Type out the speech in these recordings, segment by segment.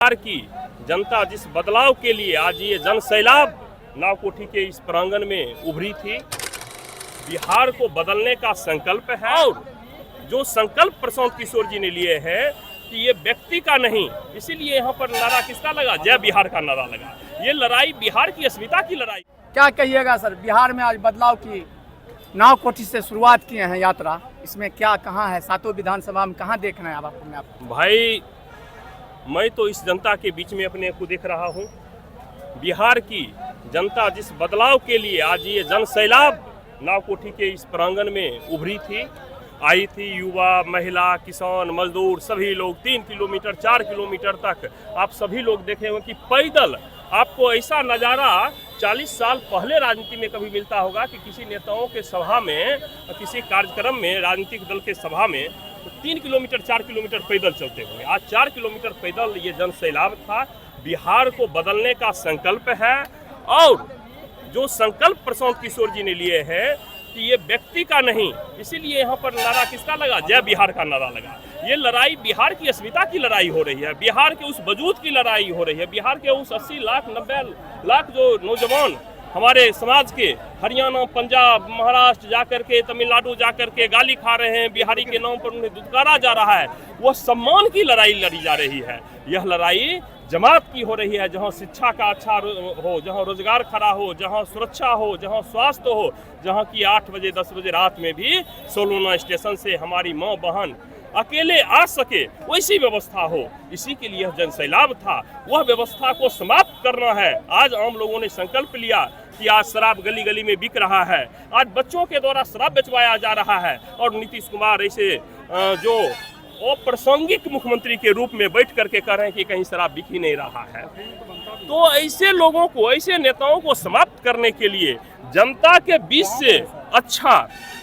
बिहार की जनता जिस बदलाव के लिए आज ये जन सैलाब नावकोठी के इस प्रांगण में उभरी थी, बिहार को बदलने का संकल्प है। और जो संकल्प प्रशांत किशोर जी ने लिए हैं कि ये व्यक्ति का नहीं, इसीलिए यहाँ पर नारा किसका लगा? जय बिहार का नारा लगा। ये लड़ाई बिहार की अस्मिता की लड़ाई। क्या कहिएगा सर, बिहार में आज बदलाव की नावकोठी से शुरुआत किए हैं यात्रा, इसमें क्या कहाँ है? सातों विधानसभा में कहाँ देखना है आपको? भाई, मैं तो इस जनता के बीच में अपने को देख रहा हूँ। बिहार की जनता जिस बदलाव के लिए आज ये जन सैलाब नावकोठी के इस प्रांगण में उभरी थी, आई थी। युवा, महिला, किसान, मजदूर सभी लोग 3 किलोमीटर 4 किलोमीटर तक आप सभी लोग देखे होंगे कि पैदल। आपको ऐसा नज़ारा 40 साल पहले राजनीति में कभी मिलता होगा कि किसी नेताओं के सभा में, किसी कार्यक्रम में, राजनीतिक दल के सभा में तो 3 किलोमीटर 4 किलोमीटर पैदल चलते हुए। आज 4 किलोमीटर पैदल ये जन सैलाब था। बिहार को बदलने का संकल्प है। और जो संकल्प प्रशांत किशोर जी ने लिए हैं कि ये व्यक्ति का नहीं, इसीलिए यहाँ पर नारा किसका लगा? जय बिहार का नारा लगा। ये लड़ाई बिहार की अस्मिता की लड़ाई हो रही है, बिहार के उस वजूद की लड़ाई हो रही है, बिहार के उस 80 लाख 90 लाख जो नौजवान हमारे समाज के हरियाणा, पंजाब, महाराष्ट्र जाकर के, तमिलनाडु जाकर के गाली खा रहे हैं, बिहारी के नाम पर उन्हें दुत्कारा जा रहा है, वो सम्मान की लड़ाई लड़ी जा रही है। यह लड़ाई जमात की हो रही है, जहां शिक्षा का अच्छा हो, जहां रोजगार खड़ा हो, जहां सुरक्षा हो, जहां स्वास्थ्य हो, जहां की 8 बजे 10 बजे रात में भी सोलोना स्टेशन से हमारी माँ बहन अकेले आ सके, वैसी व्यवस्था हो। इसी के लिए जन सैलाब था। वह व्यवस्था को समाप्त करना है। आज आम लोगों ने संकल्प लिया कि आज शराब गली गली में बिक रहा है, आज बच्चों के द्वारा शराब बेचवाया जा रहा है, और नीतीश कुमार ऐसे जो अप्रासंगिक मुख्यमंत्री के रूप में बैठ करके कह रहे हैं कि कहीं शराब बिक ही नहीं रहा है। तो ऐसे लोगों को, ऐसे नेताओं को समाप्त करने के लिए जनता के बीच से अच्छा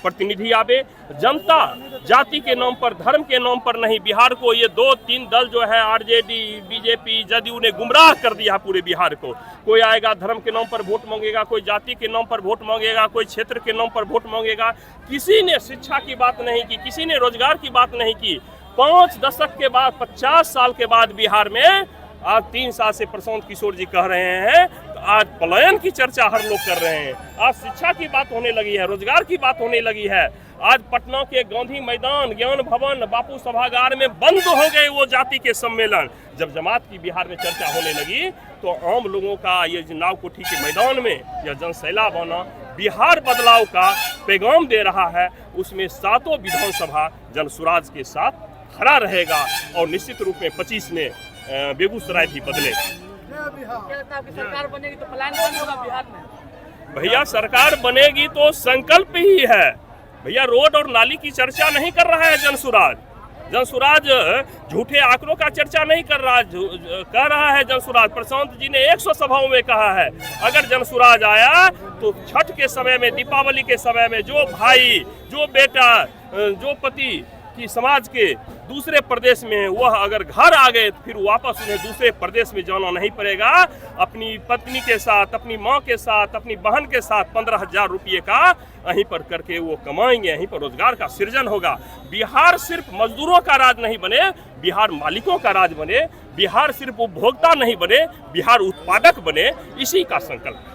प्रतिनिधि आवे। जनता जाति के नाम पर, धर्म के नाम पर नहीं, बिहार को ये 2-3 दल जो है, आरजेडी, बीजेपी, जदयू ने गुमराह कर दिया पूरे बिहार को। कोई आएगा धर्म के नाम पर वोट मांगेगा, कोई जाति के नाम पर वोट मांगेगा, कोई क्षेत्र के नाम पर वोट मांगेगा। किसी ने शिक्षा की बात नहीं की, किसी ने रोजगार की बात नहीं की। 5 दशक के बाद, 50 साल के बाद बिहार में आज 3 साल से प्रशांत किशोर जी कह रहे हैं, तो आज पलायन की चर्चा हर लोग कर रहे हैं। आज शिक्षा की बात होने लगी है, रोजगार की बात होने लगी है। आज पटना के गांधी मैदान, ज्ञान भवन, बापू सभागार में बंद हो गए वो जाति के सम्मेलन। जब जमात की बिहार में चर्चा होने लगी तो आम लोगों का ये नावकोठी के मैदान में यह जन सैलाब आना बिहार बदलाव का पैगाम दे रहा है। उसमें 7 विधानसभा जन स्वराज के साथ खड़ा रहेगा और निश्चित रूप में 25 में बेगूसराय भी बदले। सरकार बनेगी तो प्लान कौन होगा बिहार में? भैया, सरकार बनेगी तो संकल्प ही है। भैया, रोड और नाली की चर्चा नहीं कर रहा है जन स्वराज। जन स्वराज झूठे आंकड़ों का चर्चा नहीं कर रहा, कह रहा है जन स्वराज। प्रशांत जी ने 100 सभाओं में कहा है, अगर जन स्वराज आया तो छठ के समय में, दीपावली के समय में जो भाई, जो बेटा, जो पति कि समाज के दूसरे प्रदेश में वह अगर घर आ गए तो फिर वापस उन्हें दूसरे प्रदेश में जाना नहीं पड़ेगा। अपनी पत्नी के साथ, अपनी माँ के साथ, अपनी बहन के साथ 15,000 रुपये का यहीं पर करके वो कमाएंगे, यहीं पर रोजगार का सृजन होगा। बिहार सिर्फ मजदूरों का राज नहीं बने, बिहार मालिकों का राज बने। बिहार सिर्फ उपभोक्ता नहीं बने, बिहार उत्पादक बने। इसी का संकल्प।